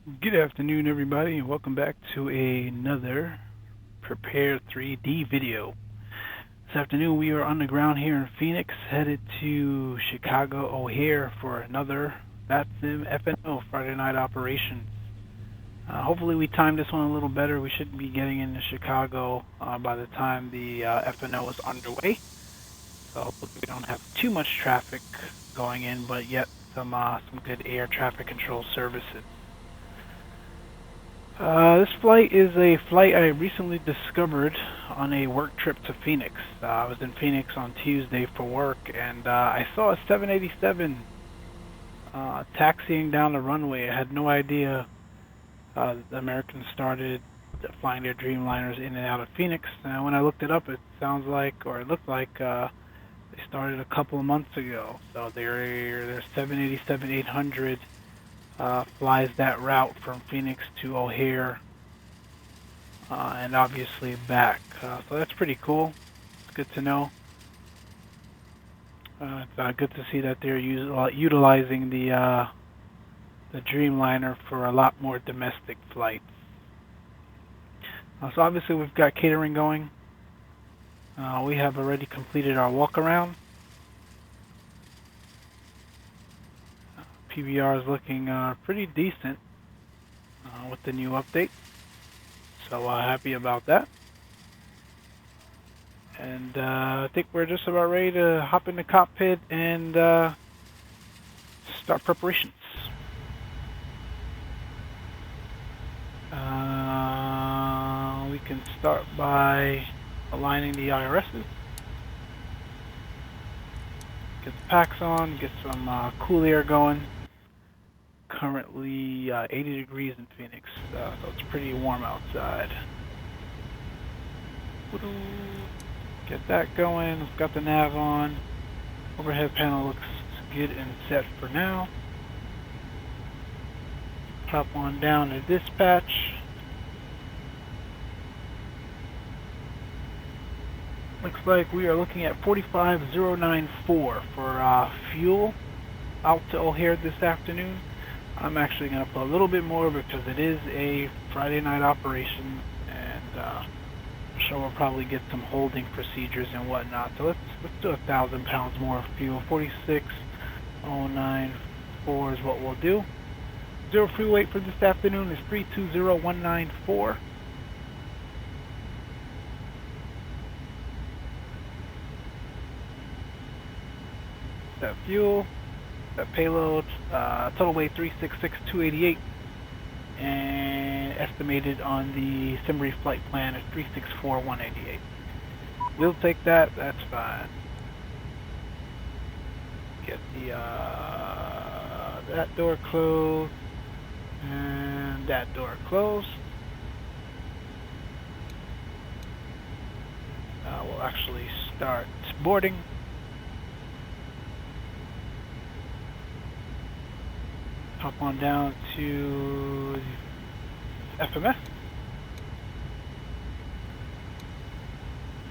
Good afternoon, everybody, and welcome back to another Prepare 3D video. This afternoon, we are on the ground here in Phoenix, headed to Chicago O'Hare for another VATSIM FNO Friday night operations. Hopefully, we timed this one a little better. We should be getting into Chicago by the time the FNO is underway. So hopefully, we don't have too much traffic going in, but yet some good air traffic control services. This flight is a flight I recently discovered on a work trip to Phoenix. I was in Phoenix on Tuesday for work, and I saw a 787 taxiing down the runway. I had no idea the Americans started flying their Dreamliners in and out of Phoenix. And when I looked it up, it looked like they started a couple of months ago. So their 787-800 flies that route from Phoenix to O'Hare and obviously back. So that's pretty cool. It's good to know. It's good to see that they're utilizing the Dreamliner for a lot more domestic flights. So obviously we've got catering going. We have already completed our walk around. PBR is looking pretty decent with the new update, so happy about that. And I think we're just about ready to hop in the cockpit and start preparations. We can start by aligning the IRSs. Get the packs on, get some cool air going. Currently 80 degrees in Phoenix, so it's pretty warm outside. Get that going. We've got the nav on. Overhead panel looks good and set for now. Hop on down to dispatch. Looks like we are looking at 45094 for fuel out to O'Hare this afternoon. I'm actually going to put a little bit more because it is a Friday night operation, and I'm sure we'll probably get some holding procedures and whatnot. So let's do 1,000 pounds more of fuel. 46,094 is what we'll do. Zero free weight for this afternoon is 320194. That fuel. That payload, total weight 366,288, and estimated on the Simri flight plan is 364,188. We'll take that, that's fine. Get the that door closed and that door closed. We'll actually start boarding. Hop on down to FMS.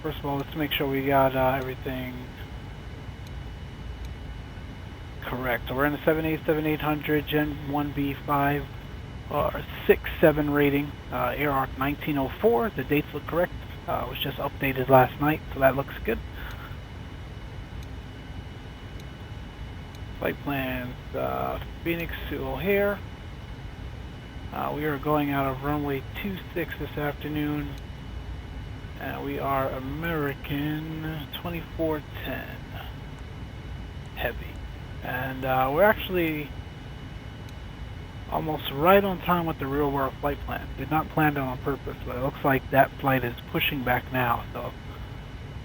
First of all, let's make sure we got everything correct. So we're in the 787-800 Gen 1B5 6-7 rating, air arc 1904. The dates look correct. It was just updated last night, so that looks good. Flight plans, Phoenix to O'Hare. We are going out of runway 26 this afternoon. We are American 2410 heavy. And we're actually almost right on time with the real world flight plan. Did not plan that on purpose, but it looks like that flight is pushing back now, so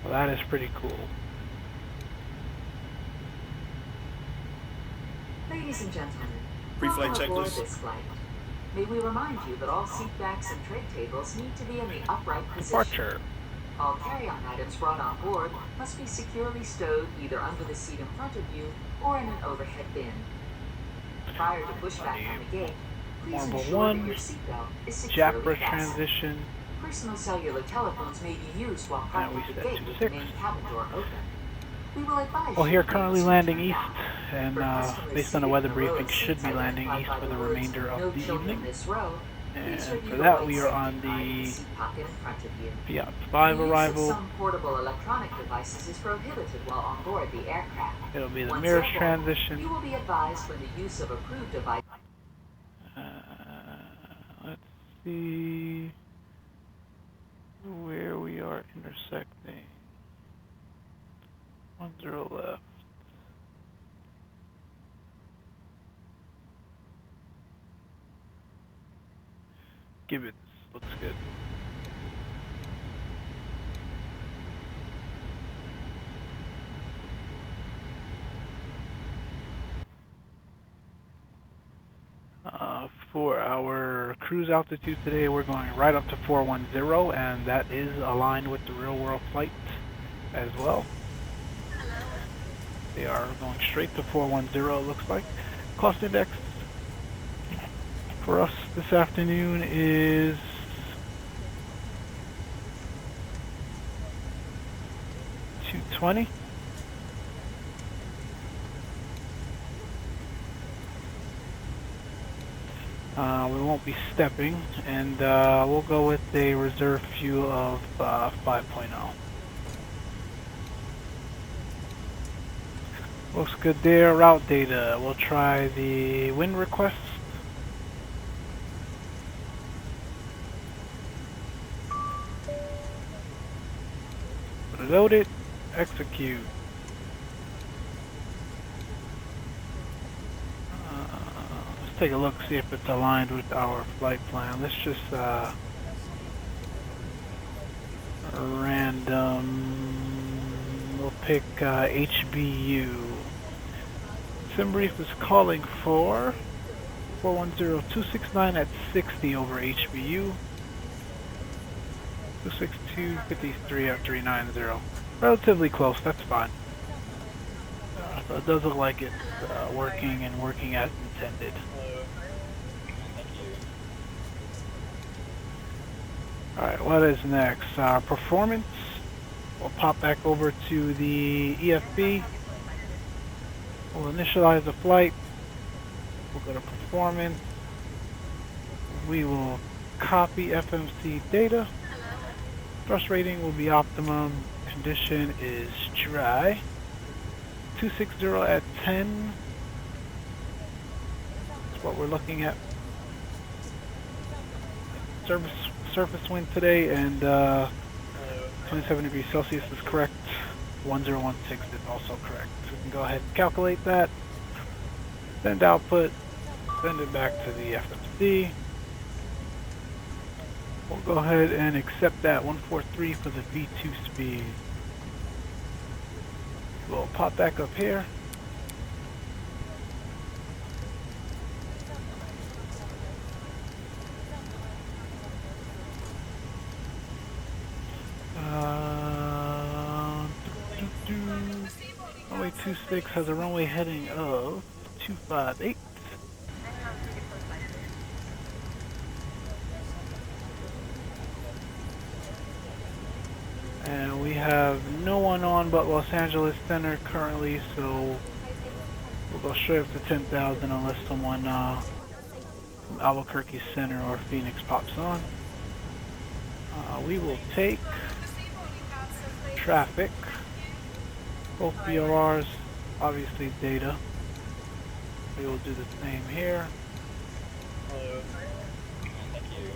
well, that is pretty cool. Ladies and gentlemen, pre-flight aboard checklist. this flight. May we remind you that all seat backs and tray tables need to be in the upright position. Departure. All carry-on items brought on board must be securely stowed either under the seat in front of you or in an overhead bin. Prior to pushback on the gate, please ensure that your seatbelt is securely Japra fastened. transition. Personal cellular telephones may be used while parked at the gate with the main cabin door open. We will advise Well, you here when the currently use landing turned east, off. and For customers based on the seated weather in the row briefing, of should seats be landing identified east by for the the words remainder of "No the children in evening. this row," please And review for the that, white we are safety on card in the the seat pocket in front of you. PT1 The use of arrival. some portable electronic devices is prohibited while on board the aircraft. It'll be the Once mirrors airborne, transition. you will be advised when the use of approved devices. Uh, let's see where we are intersecting. 10 left. Gibbons looks good. For our cruise altitude today, we're going right up to 410, and that is aligned with the real world flight as well. They are going straight to 410, it looks like. Cost index for us this afternoon is $220. We won't be stepping, and we'll go with a reserve fuel of 5.0. Looks good there. Route data. We'll try the wind request. Load it. Execute. Let's take a look, see if it's aligned with our flight plan. Let's just random. We'll pick HBU. SimBrief is calling for 410-269 at 60 over HBU. 262-53 at 390. Relatively close, that's fine. So it does look like it's working and working as intended. Alright, what is next? Performance. We'll pop back over to the EFB. We'll initialize the flight. We'll go to performance. We will copy FMC data. Thrust rating will be optimum. Condition is dry. 260 at 10. That's what we're looking at. Surface wind today, and 27 degrees Celsius is correct. 1016 is also correct. So we can go ahead and calculate that. Send output. Send it back to the FMC. We'll go ahead and accept that 143 for the V2 speed. We'll pop back up here. Runway 26 has a runway heading of 258. And we have no one on but Los Angeles Center currently, so we'll go straight up to 10,000 unless someone from Albuquerque Center or Phoenix pops on. We will take traffic, both BORs, obviously data. We will do the same here. Hello. Thank you.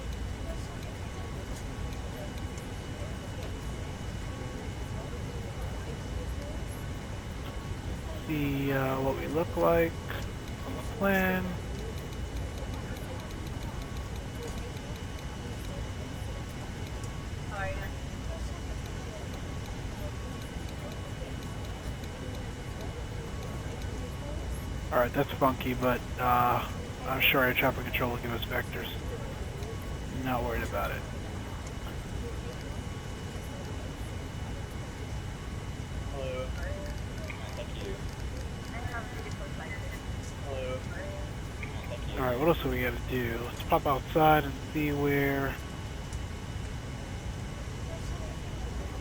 See what we look like on the plan. Alright, that's funky, but I'm sure air traffic control will give us vectors. Not worried about it. Hello. Thank you. Hello. Thank you. Alright, what else do we gotta do? Let's pop outside and see where...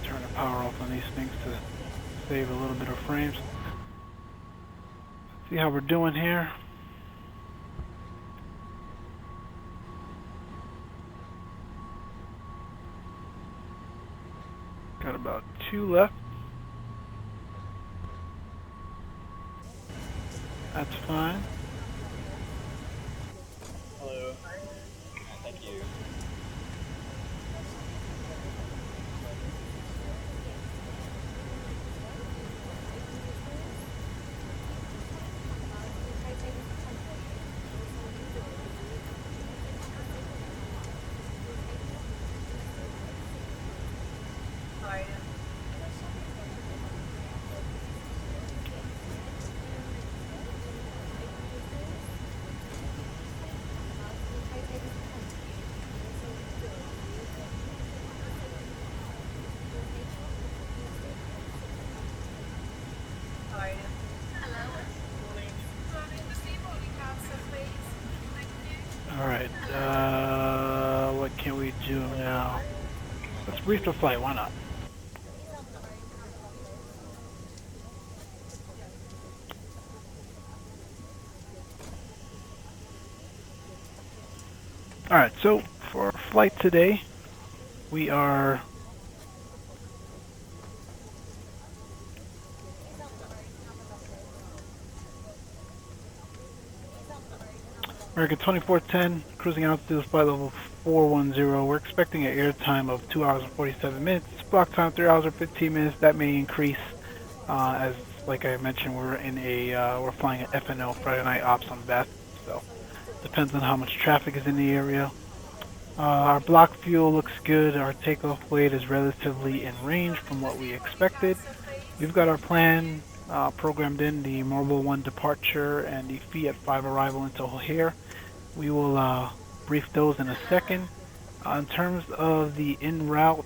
Turn the power off on these things to save a little bit of frames. See how we're doing here. Got about 2 left. That's fine. Hello. Thank you. Alright, what can we do now? Let's brief the flight, why not? Alright, so for our flight today, we are American 2410, cruising altitude flight level 410. We're expecting an air time of 2 hours and 47 minutes. Block time 3 hours and 15 minutes. That may increase as, like I mentioned, we're flying an FNO, Friday Night Ops on VATSIM, so depends on how much traffic is in the area. Our block fuel looks good. Our takeoff weight is relatively in range from what we expected. We've got our plan programmed in, the Mobile 1 departure and the Fiat 5 arrival into O'Hare. We will brief those in a second. In terms of the en route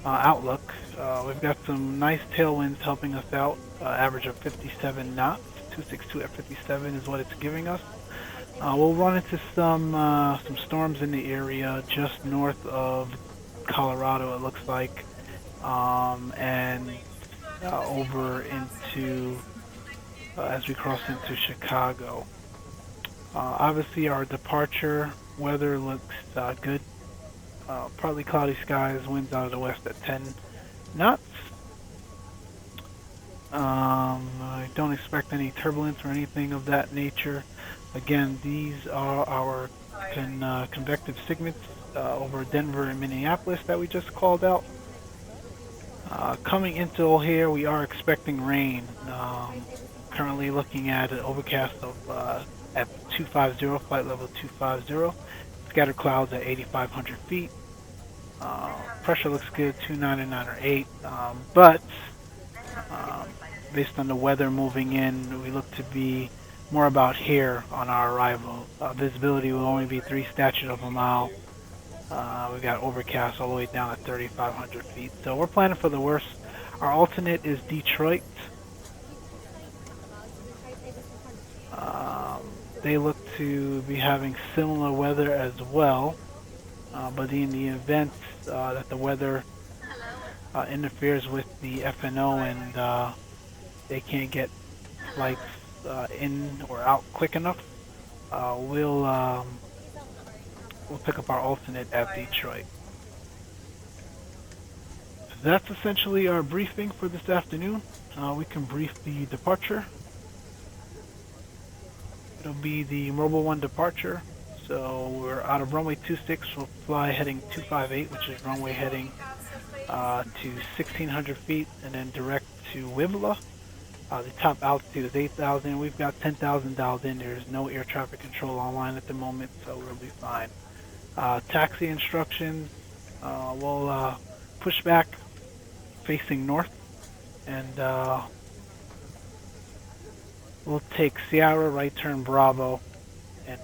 outlook, we've got some nice tailwinds helping us out. Average of 57 knots, 262 at 57 is what it's giving us. We'll run into some storms in the area just north of Colorado, it looks like, and over into as we cross into Chicago. Obviously, our departure weather looks good. Partly cloudy skies, winds out of the west at 10 knots. I don't expect any turbulence or anything of that nature. Again, these are our convective segments over Denver and Minneapolis that we just called out. Coming into O'Hare, we are expecting rain. Currently looking at an overcast of at 250, flight level 250. Scattered clouds at 8,500 feet. Pressure looks good, 299 or 8. But based on the weather moving in, we look to be more about here on our arrival. Visibility will only be 3 statute of a mile. We got overcast all the way down at 3,500 feet. So we're planning for the worst. Our alternate is Detroit. They look to be having similar weather as well, but in the event that the weather interferes with the FNO and they can't get flights in or out quick enough, we'll pick up our alternate at Detroit. That's essentially our briefing for this afternoon. We can brief the departure. It'll be the Mobile 1 departure. So we're out of runway 26. We'll fly heading 258, which is runway heading to 1,600 feet, and then direct to Wibla. The top altitude is 8,000. We've got 10,000 dialed in. There's no air traffic control online at the moment, so we'll be fine. Taxi instructions, we'll push back facing north, and we'll take Sierra, right turn Bravo, and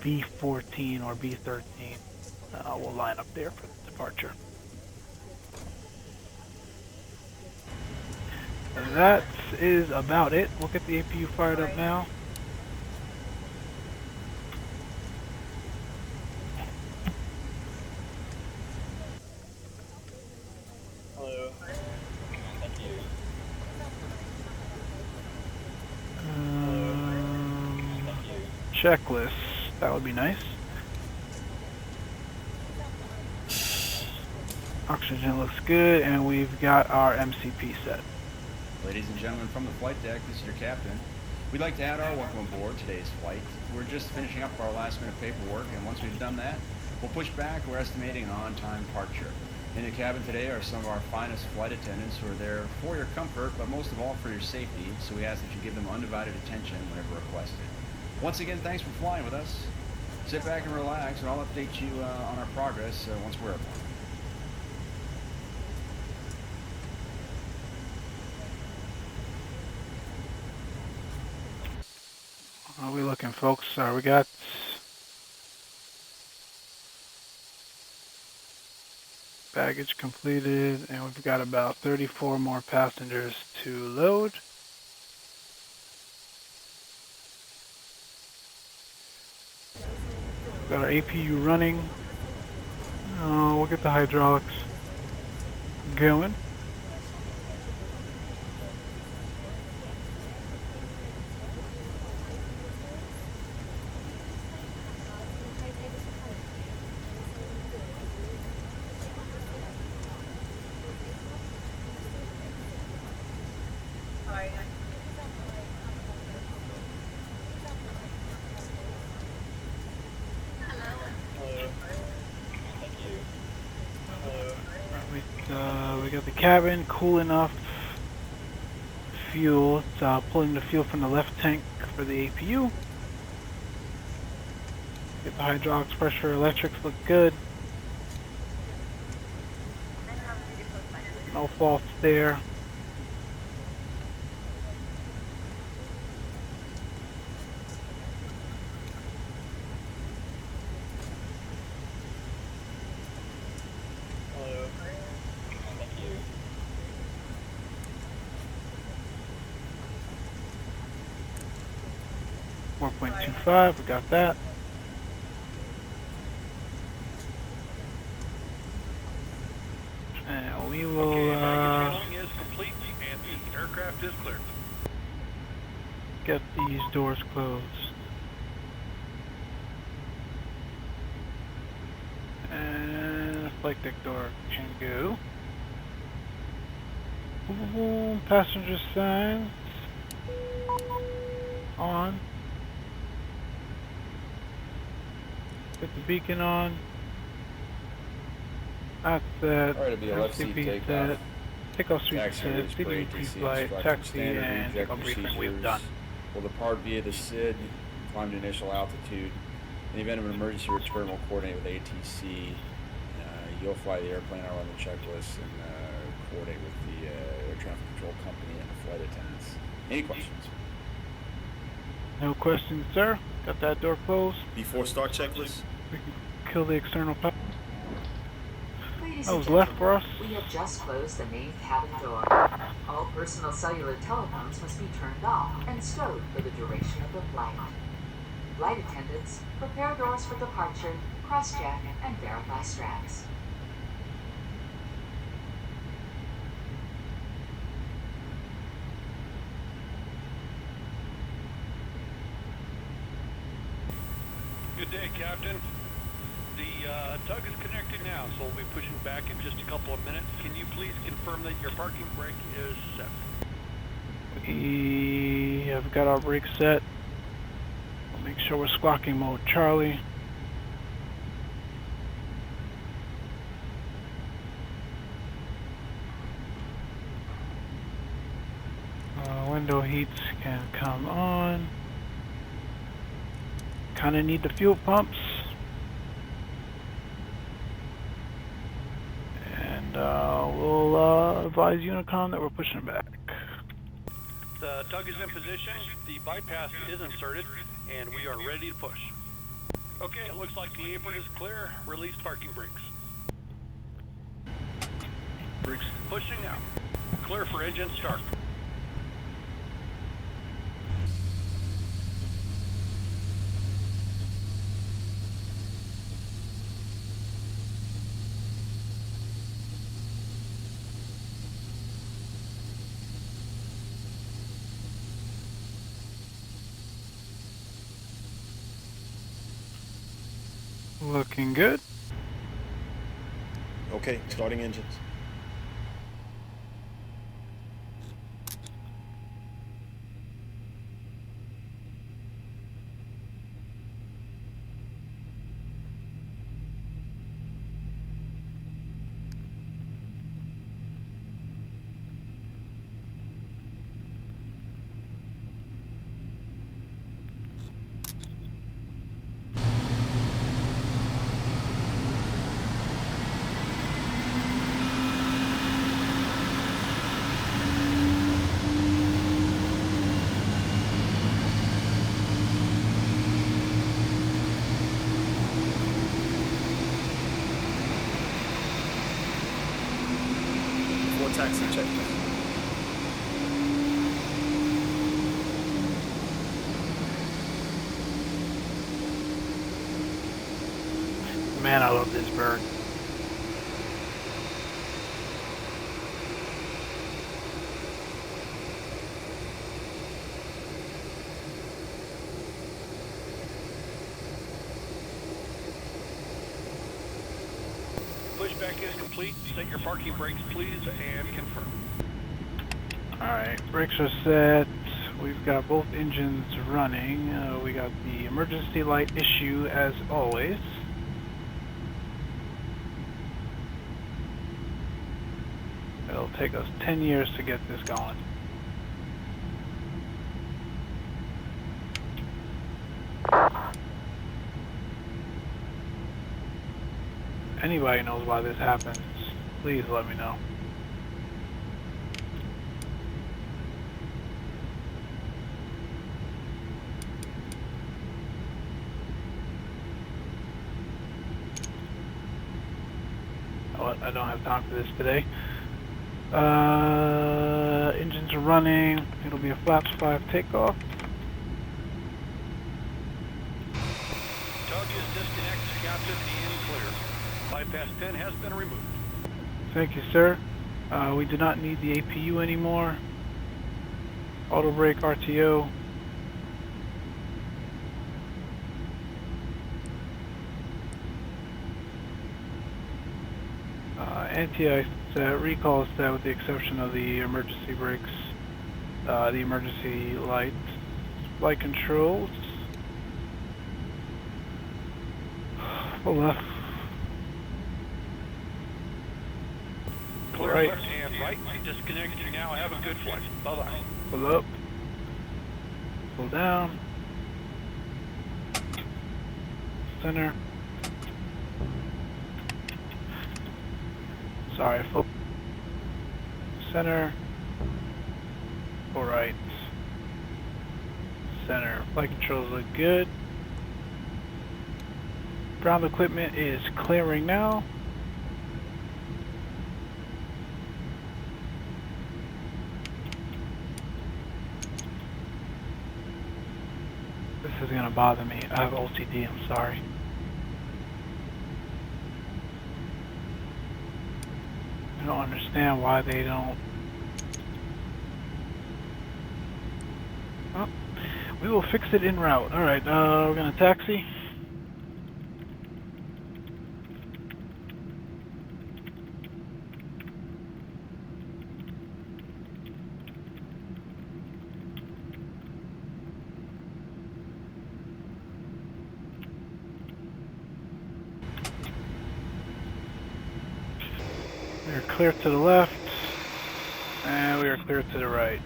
B14 or B13. We'll line up there for the departure. That is about it. We'll get the APU fired up now. Hello. checklist. That would be nice. Oxygen looks good, and we've got our MCP set. Ladies and gentlemen from the flight deck, this is your captain. We'd like to add our welcome aboard today's flight. We're just finishing up our last minute paperwork, and once we've done that, we'll push back. We're estimating an on-time departure. In the cabin today are some of our finest flight attendants who are there for your comfort, but most of all for your safety, so we ask that you give them undivided attention whenever requested. Once again, thanks for flying with us. Sit back and relax, and I'll update you on our progress once we're aboard. How are we looking, folks? We got baggage completed, and we've got about 34 more passengers to load. We've got our APU running. We'll get the hydraulics going. We got the cabin, cool enough fuel. It's pulling the fuel from the left tank for the APU. Get the hydraulics pressure, electrics look good. No faults there. Thank you. 4.25, we got that. And we will is complete and the aircraft is clear. get these doors closed. And the flight deck door can go. Boom, passenger signs on. Get the beacon on. That's set. Alright, it'll be a left seat MCP takeoff. set. Takeoff street Taxi set. release for CDP ATC, flight, instructing taxi, standard and reject takeoff briefing. We've procedures. done. We'll depart via the SID, climb to initial altitude. In the event of an emergency return, we'll coordinate with ATC. You'll fly the airplane, I'll run the checklist, and coordinate with the air traffic control company and the flight attendants. Any questions? No questions, sir. Got that door closed. Before start checklist? We can kill the external power. Ladies That and was left for gentlemen, us. we have just closed the main cabin door. All personal cellular telephones must be turned off and stowed for the duration of the flight. Flight attendants, prepare doors for departure, cross-check, and verify straps. Good day, Captain. The tug is connected now, so we'll be pushing back in just a couple of minutes. Can you please confirm that your parking brake is set? We have got our brake set. We'll make sure we're squawking mode Charlie. Window heats can come on. Kind of need the fuel pumps. And we'll advise Unicom that we're pushing back. The tug is in position, the bypass is inserted, and we are ready to push. Okay, it looks like the apron is clear. Release parking brakes. Brakes pushing now. Clear for engine start. Looking good. Okay, starting engines. Before taxi checklist. Man, I love this bird. Pushback is complete. Set your parking brakes, please, and confirm. Alright, brakes are set. We've got both engines running. We got the emergency light issue as always. It'll take us 10 years to get this going. Anybody knows why this happens, please let me know. I don't have time for this today. Engines are running. It'll be a flaps 5 takeoff. Tug is disconnected, Captain, and clear. Bypass pin has been removed. Thank you, sir. We do not need the APU anymore. Auto brake RTO. Anti-ice recall is set with the exception of the emergency brakes, the emergency lights, light controls. Pull left. Clear Right. left hand right. Disconnect. You now have a good flight. Bye-bye. Pull up. Pull down. Center. Sorry, full center. Full right. Center. Flight controls look good. Ground equipment is clearing now. This is gonna bother me. I have OCD, I'm sorry. I don't understand why they don't. Well, we will fix it en route. Alright, we're gonna taxi. We are clear to the left, and we are clear to the right.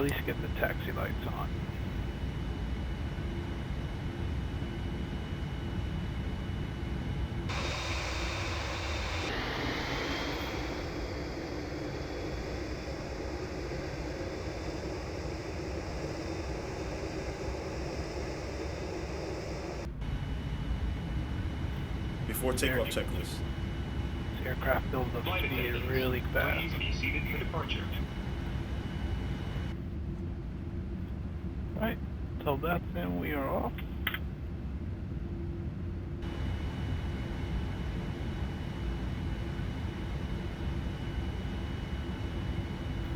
least get the taxi lights on. Before takeoff checklist. This aircraft builds up speed really fast. Please be seated for departure. Right, so that's in, we are off.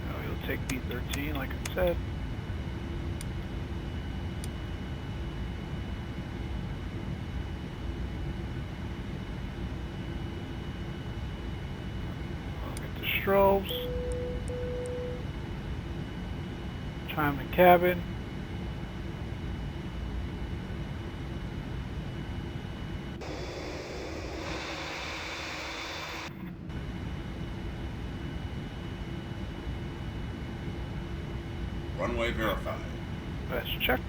Now we'll take B-13 like I said. Strobes, chime the cabin, Runway verified. that's checked.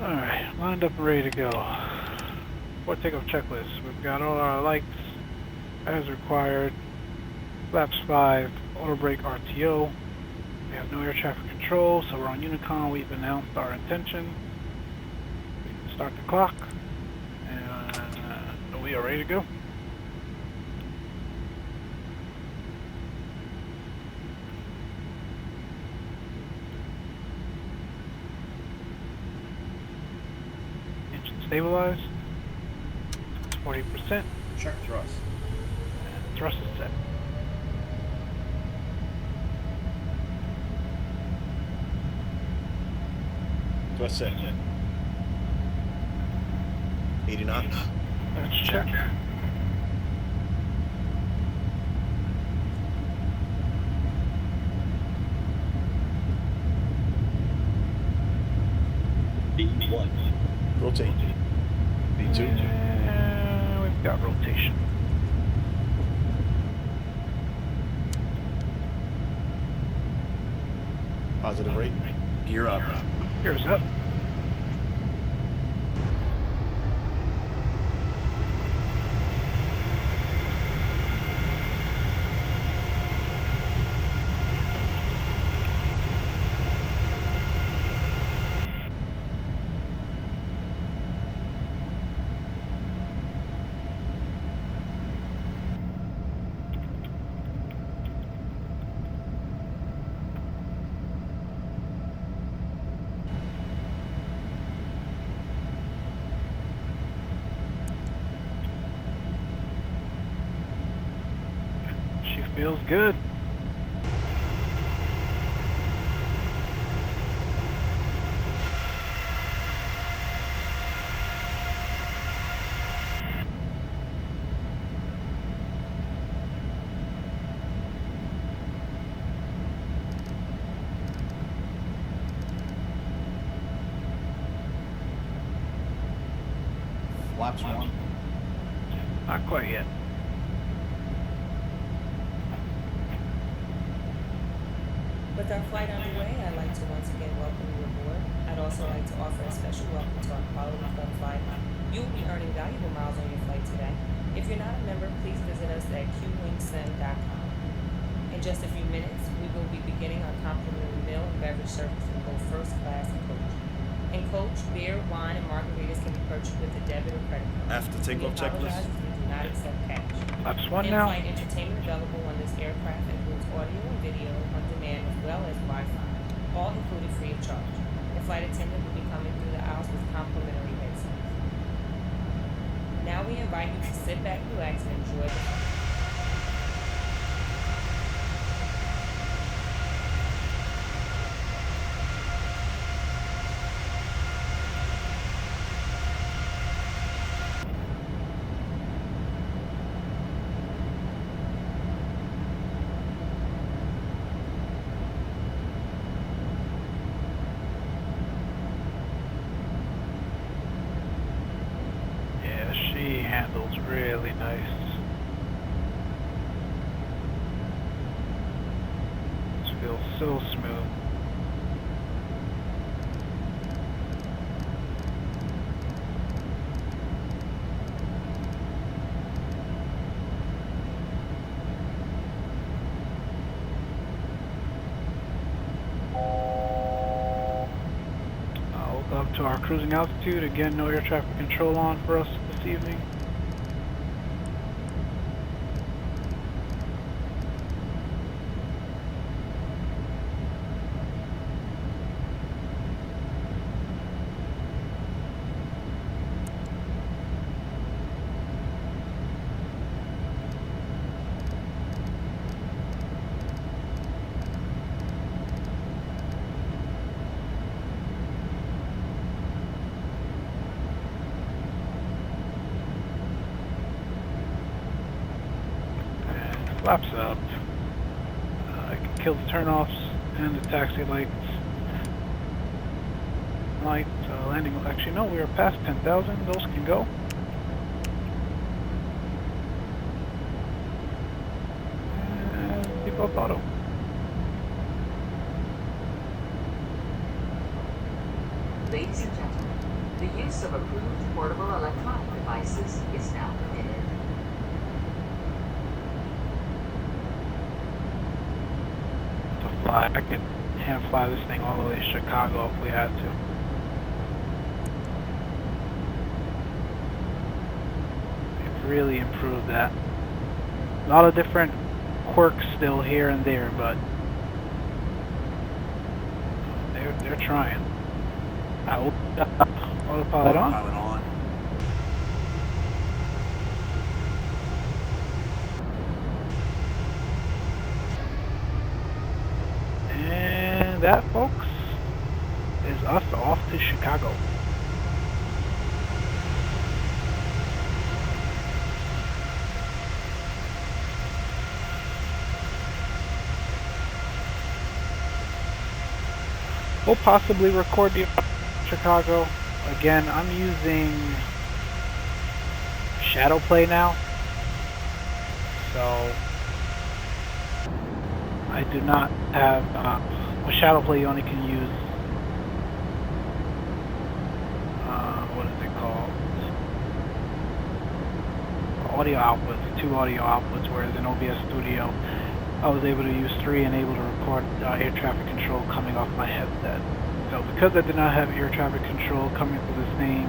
Alright, lined up and ready to go. For takeoff checklist, we've got all our lights as required. Flaps 5, auto brake RTO. We have no air traffic control, so we're on Unicon. We've announced our intention. We can start the clock, and we are ready to go. Stabilized. 40%. Check thrust. And thrust is set. Thrust set. 80 knots. Let's check. B1. Rotate. B2. And we've got rotation. Positive rate. Gear up. Gears up. Feels good. Flaps 1. Not quite yet. With our flight underway, I'd like to once again welcome you aboard. I'd also like to offer a special welcome to our Quality Club flight. You will be earning valuable miles on your flight today. If you're not a member, please visit us at qwingsim.com. In just a few minutes, we will be beginning our complimentary meal and beverage service in both first class and coach. In coach, beer, wine, and margaritas can be purchased with a debit or credit card. After takeoff checklist. We do not accept cash. Flaps 1 now. In-flight entertainment available on this aircraft includes audio and video on demand as well as Wi-Fi, all included free of charge. The flight attendant will be coming through the aisles with complimentary headsets. Now we invite you to sit back, relax, and enjoy the flight. really nice. This feels so smooth. Up to our cruising altitude. Again, no air traffic control on for us this evening. Flaps up. I can kill the turnoffs and the taxi lights. Landing. Actually, no, we are past 10,000. Those can go. And default auto. Ladies and gentlemen, the use of approved portable electronic devices is now permitted. I could hand fly this thing all the way to Chicago if we had to. They've really improved that. A lot of different quirks still here and there, but they're trying. Autopilot on. That, folks, is us off to Chicago. We'll possibly record the Chicago. Again, I'm using Shadow Play now, so I do not have with Shadow Play. You only can use what is it called? Audio outputs, 2 audio outputs, whereas in OBS Studio I was able to use 3 and able to record air traffic control coming off my headset. So because I did not have air traffic control coming through the same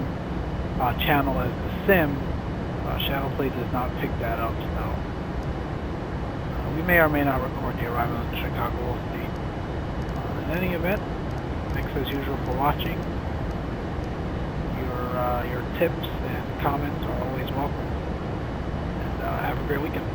channel as the sim, Shadow Play does not pick that up. So we may or may not record the arrival in Chicago. We'll see. In any event, thanks as usual for watching. Your tips and comments are always welcome. And have a great weekend.